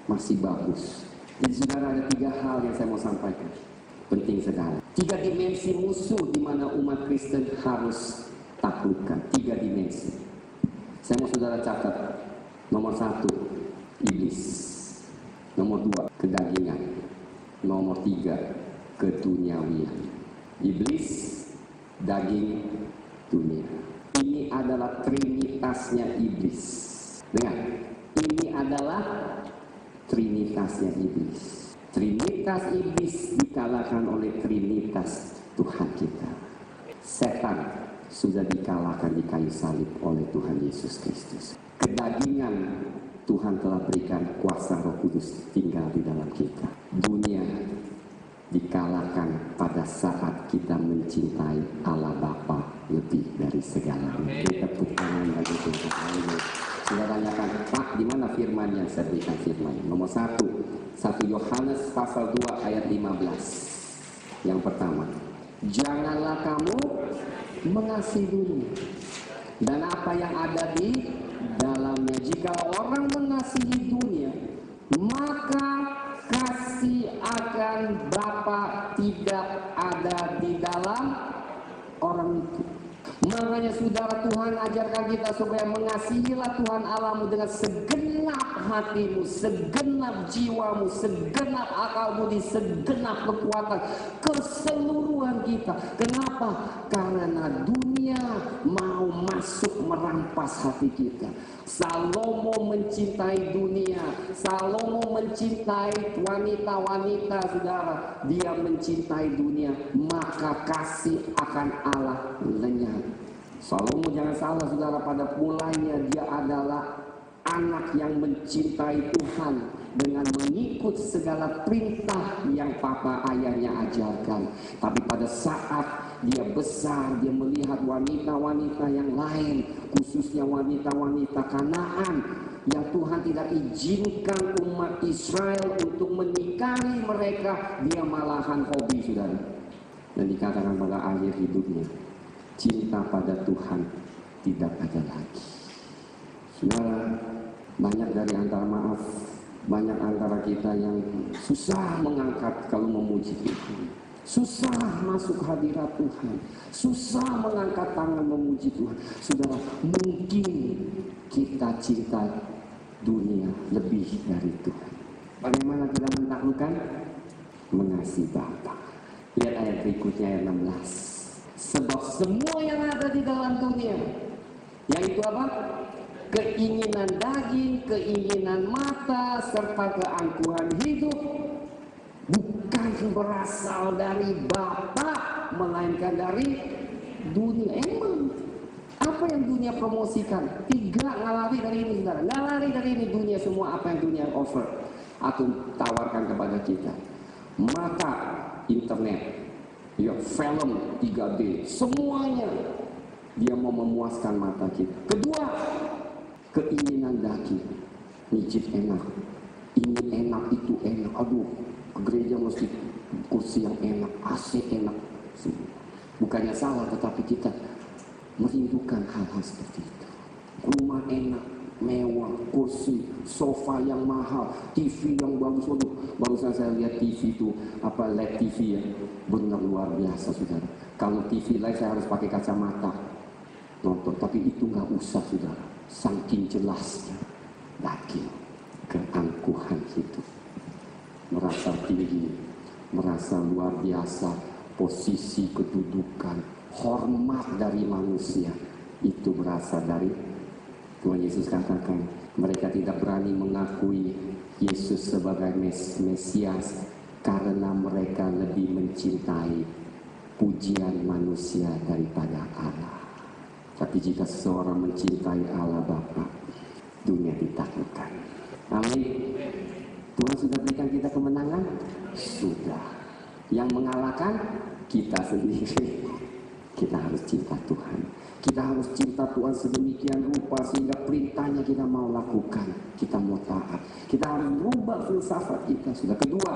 S1: Masih bagus. Jadi saudara, ada 3 hal yang saya mau sampaikan. Penting sekali. 3 dimensi musuh di mana umat Kristen harus taklukkan. 3 dimensi. Saya mau saudara catat. Nomor 1, iblis. Nomor 2, kedagingan. Nomor 3, keduniawian. Iblis, daging, dunia. Ini adalah trinitasnya iblis. Dengar, ini adalah trinitasnya iblis. Trinitas iblis dikalahkan oleh trinitas Tuhan kita. Setan sudah dikalahkan di kayu salib oleh Tuhan Yesus Kristus. Kedagingan, Tuhan telah berikan kuasa Roh Kudus tinggal di dalam kita. Dunia dikalahkan pada saat kita mencintai Allah Bapa lebih dari segalanya. Kita tepuk tangan bagi Tuhan. Sudah tanyakan, Pak, di mana firman-Nya? Saya berikan firman. Nomor 1 Yohanes pasal 2 ayat 15. Yang pertama, janganlah kamu mengasihi dunia dan apa yang ada di dalamnya. Jika orang mengasihi dunia, maka kasih akan Bapa tidak ada di dalam orang itu. Makanya saudara, Tuhan ajarkan kita supaya mengasihilah Tuhan Allahmu dengan segenap hatimu, segenap jiwamu, segenap akal budi, segenap kekuatan, keseluruhan kita. Kenapa? Karena dunia mau masuk merampas hati kita. Salomo mencintai dunia, Salomo mencintai wanita-wanita, saudara. Dia mencintai dunia, maka kasih akan Allah lenyap. Salomo, jangan salah saudara, pada mulanya dia adalah anak yang mencintai Tuhan dengan mengikut segala perintah yang papa ayahnya ajarkan. Tapi pada saat dia besar, dia melihat wanita-wanita yang lain, khususnya wanita-wanita Kanaan yang Tuhan tidak izinkan umat Israel untuk menikahi mereka. Dia malahan hobi, saudara. Dan dikatakan pada akhir hidupnya, cinta pada Tuhan tidak ada lagi. Saudara, banyak dari antara banyak antara kita yang susah mengangkat kalau memuji Tuhan. susah masuk hadirat Tuhan, susah mengangkat tangan memuji Tuhan. Saudara, mungkin kita cinta dunia lebih dari Tuhan. Bagaimana kita menaklukkan? Mengasihi Bapa. Lihat ayat berikutnya, ayat 16. Sebab semua yang ada di dalam dunia, yaitu apa? Keinginan daging, keinginan mata, serta keangkuhan hidup, bukan berasal dari Bapa, melainkan dari dunia. Emang apa yang dunia promosikan? Tidak lari dari ini, saudara. Nggak lari dari ini dunia, semua apa yang dunia offer atau tawarkan kepada kita. Mata, internet, ya, film 3D, semuanya dia mau memuaskan mata kita. Kedua, keinginan daging, mijit enak, ini enak, itu enak, aduh, ke gereja mesti kursi yang enak, AC enak. Bukannya salah, tetapi kita merindukan hal-hal seperti itu. Rumah enak, mewah, kursi, sofa yang mahal, TV yang bagus. Waduh, barusan saya lihat TV itu, LED TV ya, benar luar biasa, saudara. Kalau TV live saya harus pakai kacamata nonton, tapi itu nggak usah, saudara. Saking jelasnya, daging, keangkuhan hidup, merasa tinggi, merasa luar biasa, posisi kedudukan, hormat dari manusia, itu berasal dari Tuhan Yesus. Katakan, mereka tidak berani mengakui Yesus sebagai Mesias karena mereka lebih mencintai pujian manusia daripada Allah. Tapi jika seseorang mencintai Allah Bapa, dunia ditaklukkan. Amin. Tuhan sudah berikan kita kemenangan? Sudah. Yang mengalahkan kita sendiri. Kita harus cinta Tuhan. Kita harus cinta Tuhan sedemikian rupa sehingga perintahnya kita mau lakukan, kita mau taat. Kita harus merubah filsafat kita. Sudah. Kedua,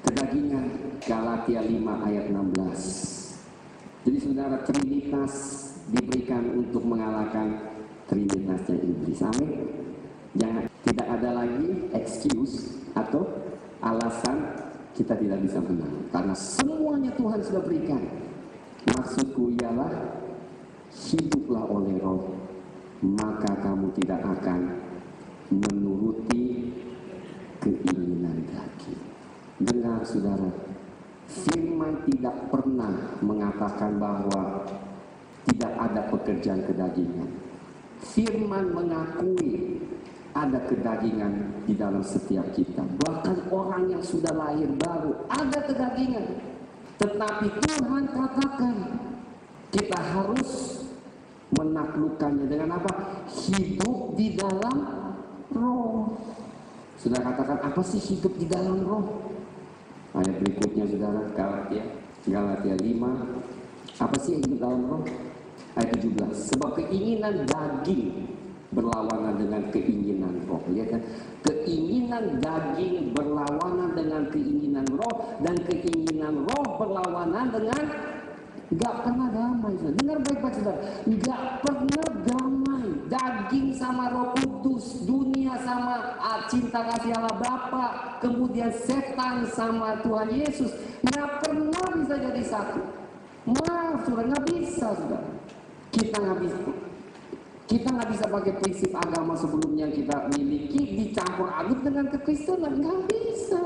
S1: kedagingan. Galatia 5 ayat 16. Jadi saudara, Trinitas diberikan untuk mengalahkan Trinitasnya iblis. Amin. Jangan, tidak ada lagi excuse atau alasan kita tidak bisa menang, karena semuanya Tuhan sudah berikan. Maksudku ialah, hiduplah oleh Roh, maka kamu tidak akan menuruti keinginan daging. Dengar saudara, firman tidak pernah mengatakan bahwa tidak ada pekerjaan kedagingan. Firman mengakui ada kedagingan di dalam setiap kita. Bahkan orang yang sudah lahir baru ada kedagingan. Tetapi Tuhan katakan kita harus menaklukkannya dengan apa? Hidup di dalam Roh. Sudah katakan, apa sih hidup di dalam Roh? Ayat berikutnya saudara, Galatia 5. Apa sih hidup dalam Roh? Ayat 17. Sebab keinginan daging berlawanan dengan keinginan Roh. Lihat kan? Keinginan daging berlawanan dengan keinginan Roh, dan keinginan Roh berlawanan dengan nggak pernah damai. Dengar baik-baik saudara, nggak pernah damai. Daging sama Roh Kudus, dunia sama cinta kasih Allah Bapa, kemudian setan sama Tuhan Yesus, nggak pernah bisa jadi satu. Maaf saudara, nggak bisa saudara. Kita nggak bisa pakai prinsip agama sebelumnya yang kita miliki dicampur aduk dengan kekristenan, nggak bisa.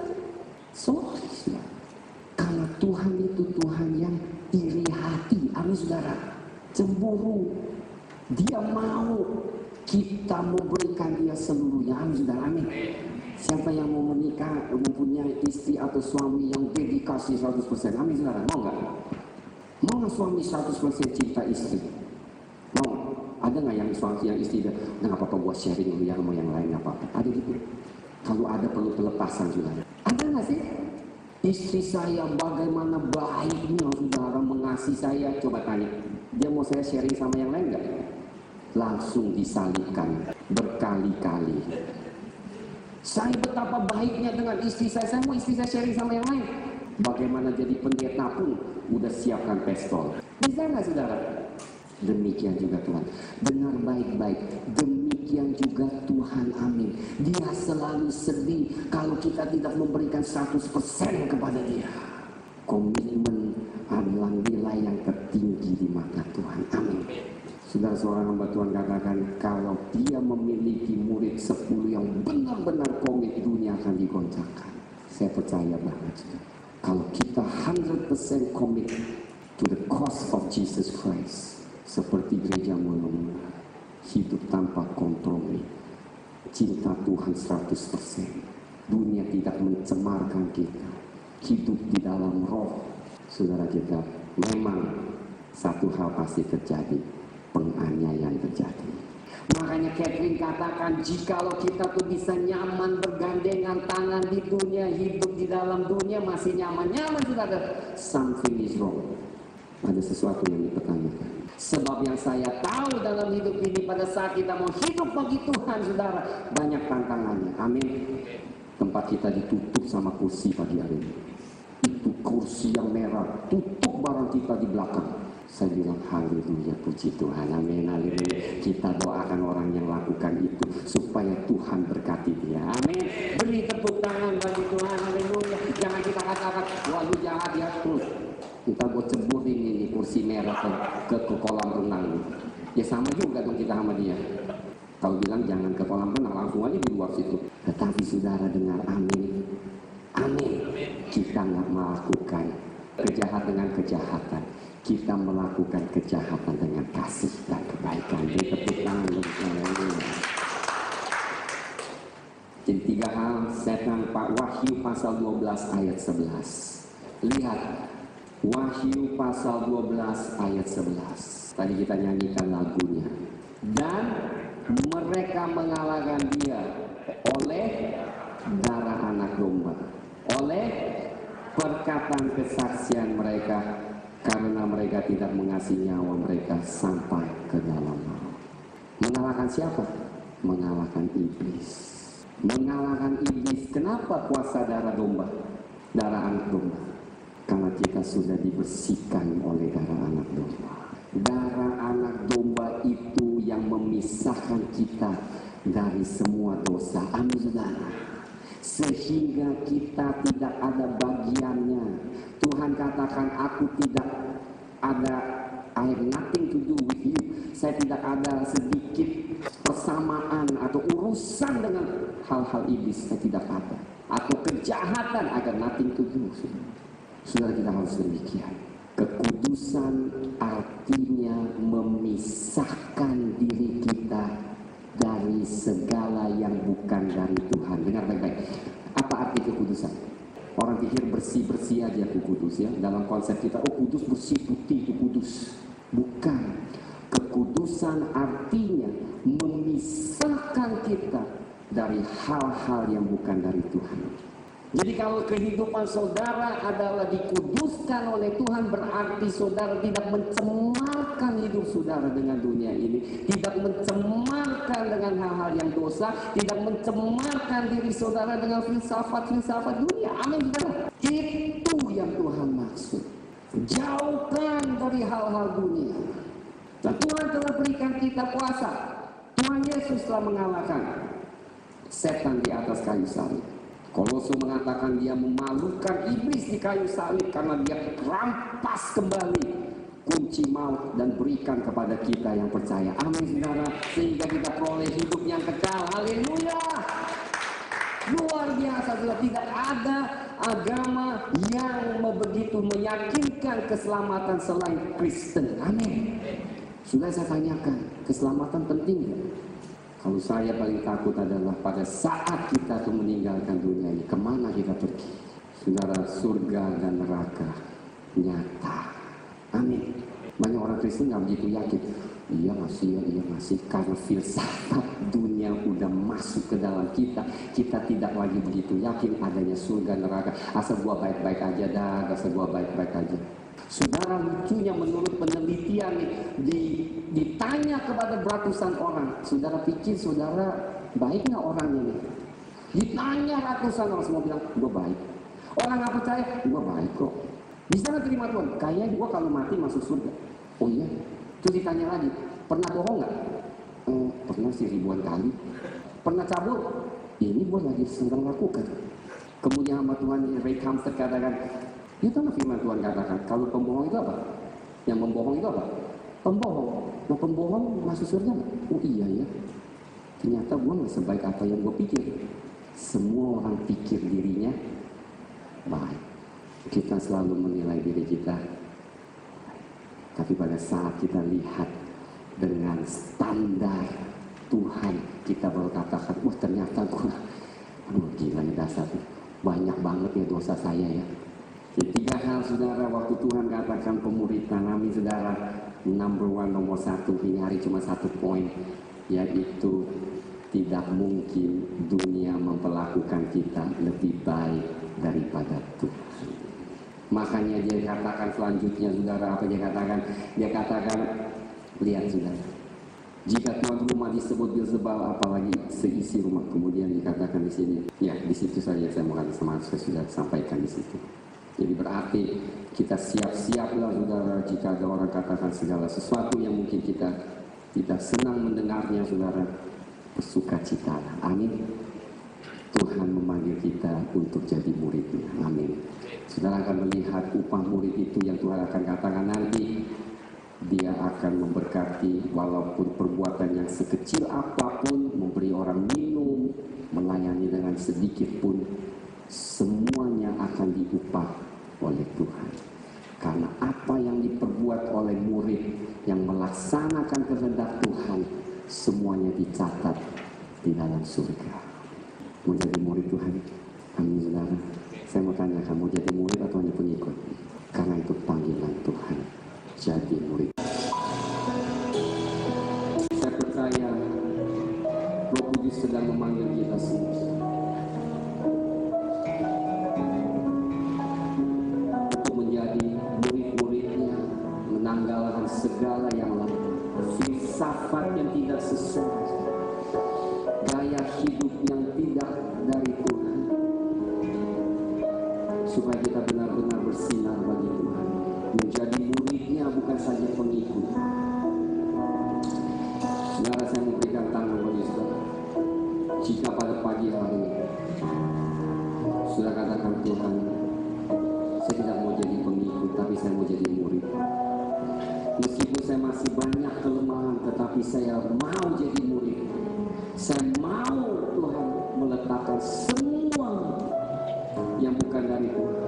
S1: Sorry, karena Tuhan itu Tuhan yang iri hati, amin saudara, cemburu. Dia mau kita memberikan dia seluruhnya, amin saudara, amin. Siapa yang mau menikah, mempunyai istri atau suami yang dedikasi 100%, amin saudara, mau nggak? Mau nggak suami 100% cinta istri? Mau? Ada nggak yang suami yang istri dia, nggak apa-apa buat sharing yang mau yang lain, nggak apa-apa? Ada gitu. Kalau ada perlu pelepasan saudara. Ada nggak sih? Istri saya bagaimana baiknya saudara mengasihi saya, coba tanya. Dia mau saya sharing sama yang lain nggak? Langsung disalibkan berkali-kali. Saya betapa baiknya dengan istri saya mau istri saya sharing sama yang lain. Bagaimana jadi pendeta pun udah siapkan pistol. Bisa nggak saudara? Demikian juga Tuhan. Dengar baik-baik. Demikian juga Tuhan, amin. Dia selalu sedih kalau kita tidak memberikan 100% kepada dia. Komitmen adalah nilai yang tertinggi di mata Tuhan. Amin. Saudara, seorang hamba Tuhan katakan, kalau dia memiliki murid 10 yang benar-benar komit, dunia akan digoncangkan. Saya percaya banget. Kalau kita 100% komit to the cause of Jesus Christ, seperti gereja mula-mula, hidup tanpa kompromi, cinta Tuhan 100%, dunia tidak mencemarkan kita, hidup di dalam roh. Saudara, kita memang satu hal pasti terjadi, penganiayaan terjadi. Makanya Catherine katakan, jikalau kita tuh bisa nyaman bergandengan tangan di dunia, hidup di dalam dunia masih nyaman-nyaman, saudara, something is wrong. Ada sesuatu yang dipertanyakan. Sebab yang saya tahu dalam hidup ini, pada saat kita mau hidup bagi Tuhan, saudara, banyak tantangannya. Amin. Tempat kita ditutup sama kursi pagi hari ini. Itu kursi yang merah, tutup barang kita di belakang. Saya bilang haleluya, puji Tuhan, amin, haleluya. Kita doakan orang yang lakukan itu supaya Tuhan berkati dia, amin. Beri tepuk tangan bagi Tuhan, haleluya. Jangan kita katakan, wah lu jahat ya, kita buat ceburin ini kursi merah ke kolam renang. Ya sama juga dong kita sama dia. Kalau bilang jangan ke kolam renang, langsung aja di luar situ. Tetapi saudara dengar, amin, amin. Kita nggak melakukan kejahatan dengan kejahatan, kita melakukan kejahatan dengan kasih dan kebaikan. Jadi tepuk tangan. Jadi 3 hal setan, Pak. Wahyu pasal 12 ayat 11. Lihat, Wahyu pasal 12 ayat 11. Tadi kita nyanyikan lagunya. Dan mereka mengalahkan dia oleh darah anak domba, oleh perkataan kesaksian mereka, karena mereka tidak mengasihi nyawa mereka sampai ke dalam maut. Mengalahkan siapa? Mengalahkan iblis. Mengalahkan iblis. Kenapa kuasa darah domba? Darah anak domba. Karena kita sudah dibersihkan oleh darah anak domba. Darah anak domba itu yang memisahkan kita dari semua dosa. Amin, saudara. Sehingga kita tidak ada bagiannya. Tuhan katakan, aku tidak ada, I have nothing to do with you. Saya tidak ada sedikit persamaan atau urusan dengan hal-hal iblis. Saya tidak ada. Atau kejahatan, I got nothing to do. Saudara, kita harus demikian. Kekudusan artinya memisahkan diri kita dari segala yang bukan dari Tuhan. Dengar baik-baik. Apa arti kekudusan? Orang pikir bersih-bersih aja itu kudus ya. Dalam konsep kita, oh kudus bersih putih itu kudus. Bukan. Kekudusan artinya memisahkan kita dari hal-hal yang bukan dari Tuhan. Jadi kalau kehidupan saudara adalah dikuduskan oleh Tuhan, berarti saudara tidak mencemarkan hidup saudara dengan dunia ini, tidak mencemarkan dengan hal-hal yang dosa, tidak mencemarkan diri saudara dengan filsafat-filsafat dunia. Amin, saudara. Itu yang Tuhan maksud. Jauhkan dari hal-hal dunia. Dan Tuhan telah berikan kita kuasa. Tuhan Yesus telah mengalahkan setan di atas kayu salib. Kolose mengatakan dia memalukan iblis di kayu salib karena dia rampas kembali kunci maut dan berikan kepada kita yang percaya. Amin, saudara. Sehingga kita peroleh hidup yang kekal. Haleluya. Luar biasa, saudara. Tidak ada agama yang begitu meyakinkan keselamatan selain Kristen. Amin. Sudah saya tanyakan, keselamatan penting gak? Kalau saya paling takut adalah pada saat kita tuh meninggalkan dunia ini, kemana kita pergi? Saudara, surga dan neraka nyata. Amin. Banyak orang Kristen nggak begitu yakin. Iya masih, karena filsafat dunia udah masuk ke dalam kita. Kita tidak lagi begitu yakin adanya surga neraka. Asal gua baik-baik aja dah, asal gua baik-baik aja. Saudara, lucunya menurut penelitian ditanya kepada ratusan orang, saudara pikir saudara baik nggak orangnya nih? Ditanya ratusan orang, semua bilang gue baik. Orang nggak percaya, gue baik kok. Bisa nggak terima Tuhan? Kayaknya gue kalau mati masuk surga. Oh iya. Terus ditanya lagi, pernah bohong nggak? Pernah sih ribuan kali. Pernah cabut? Ini gue lagi sedang lakukan. Kemudian hamba Tuhan Ray Kamster katakan, Itu firman Tuhan katakan. Kalau pembohong itu apa? Yang membohong itu apa? Pembohong. Nah pembohong masuk surga nggak? Oh iya ya. Ternyata gue nggak sebaik apa yang gue pikir. Semua orang pikir dirinya baik. Kita selalu menilai diri kita. Tapi pada saat kita lihat dengan standar Tuhan, kita baru katakan, wah ternyata gue, aduh gila nih dasar, banyak banget ya dosa saya ya. Jadi 3 hal saudara, waktu Tuhan katakan pemuritan, amin saudara, nomor 1 ini hari cuma 1 poin, yaitu tidak mungkin dunia memperlakukan kita lebih baik daripada Tuhan. Makanya dia katakan selanjutnya saudara, apa dia katakan? Dia katakan, lihat saudara, jika tuan rumah disebut Beelzebul, apalagi seisi rumah. Kemudian dikatakan di sini, ya di situ saja saya mau kata saya sudah sampaikan di situ. Jadi berarti kita siap-siaplah saudara, jika ada orang katakan segala sesuatu yang mungkin kita tidak senang mendengarnya saudara, bersukacita. Amin. Tuhan memanggil kita untuk jadi muridnya. Amin. Saudara akan melihat upah murid itu yang Tuhan akan katakan nanti. Dia akan memberkati walaupun perbuatan yang sekecil apapun, memberi orang minum, melayani dengan sedikit pun, semuanya akan diupah oleh Tuhan. Karena apa yang diperbuat oleh murid yang melaksanakan kehendak Tuhan, semuanya dicatat di dalam surga. Mau jadi murid Tuhan? Amin saudara. Saya mau tanya, kamu jadi murid atau hanya pengikut? Karena itu panggilan Tuhan. Jadi murid. Saya percaya Roh Kudus sedang memanggil kita semua untuk menjadi murid-muridnya, menanggalkan segala yang lain, filsafat yang tidak sesuai, gaya hidup yang tidak dari Tuhan, supaya kita benar-benar bersinar bagi Tuhan, menjadi muridnya bukan saja pengikut. Saudara, saya memberikan tangan bagi saudara. Jika pada pagi hari sudah katakan Tuhan, saya tidak mau jadi pengikut, tapi saya mau jadi murid. Meskipun saya masih banyak kelemahan, tetapi saya mau jadi murid. Saya mau Tuhan meletakkan semua yang bukan dari Tuhan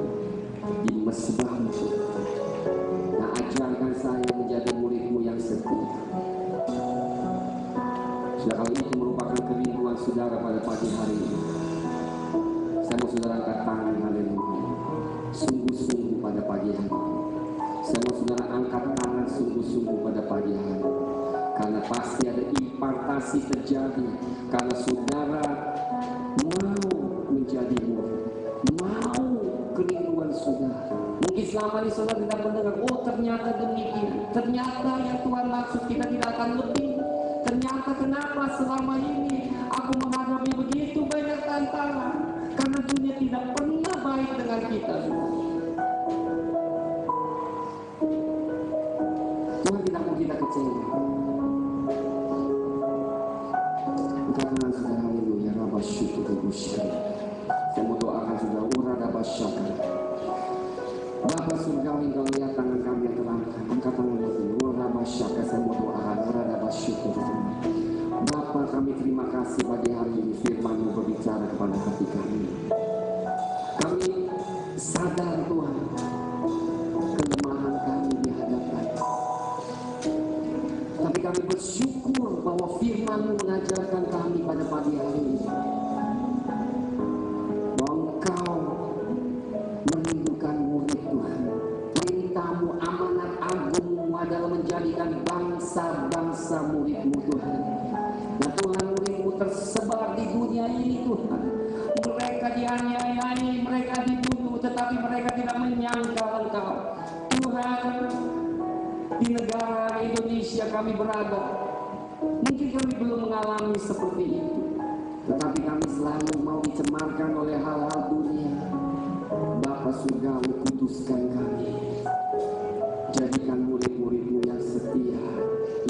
S1: di mesbah-Mu. Nah, ajarkan saya menjadi murid-Mu yang setia. Sudah, kalau itu merupakan kerinduan saudara pada pagi hari ini, saya mau saudara angkat tangan, haleluya, sungguh-sungguh pada pagi hari. Saya mau saudara angkat tangan sungguh-sungguh pada pagi hari, karena pasti ada impartasi terjadi, karena saudara mau menjadi murid, mau kerinduan saudara. Mungkin selama ini saudara tidak mendengar, oh ternyata demikian, ternyata yang Tuhan maksud kita tidak akan lebih. Ternyata kenapa selama ini aku menghadapi begitu banyak tantangan, karena dunia tidak pernah baik dengan kita. Tuhan tidak mau kita kecewa. Karena sudah haleluya, Rabba syukur bersyukur. Saya mau doakan sudah ura Rabba syukur. Bapa surgawi, Engkau lihat tangan kami yang terangkat. Angkat tangan itu, ura Rabba syukur. Saya mau doakan ura Rabba syukur. Bapa, kami terima kasih pagi hari ini firman-Mu berbicara kepada hati kami. Kami sadar Tuhan kelemahan kami di hadapan. Tapi kami bersyukur bahwa firman-Mu mengajarkan kami pada pagi hari ini bahwa Engkau merindukan murid Tuhan. Perintah-Mu, amanat agung-Mu adalah menjadikan bangsa-bangsa murid-Mu Tuhan. Nah Tuhan, murid-Mu tersebar di dunia ini Tuhan. Mereka dianiayai, mereka dibunuh, tetapi mereka tidak menyangka Engkau. Tuhan, di negara Indonesia kami berada, mungkin kami belum mengalami seperti itu, tetapi kami selalu mau dicemarkan oleh hal-hal dunia. Bapa surgawi, kuduskan kami, jadikan murid-murid-Mu yang setia,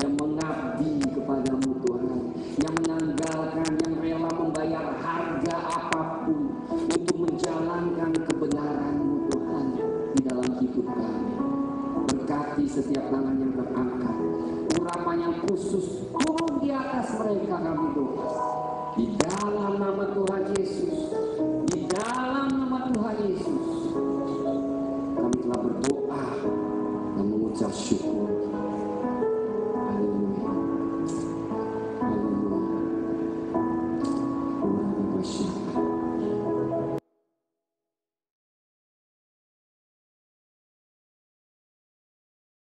S1: yang mengabdi kepadamu Tuhan, yang menanggalkan, yang rela membayar harga apapun untuk menjalankan kebenaran-Mu Tuhan. khusus turun di atas mereka kami doa. Di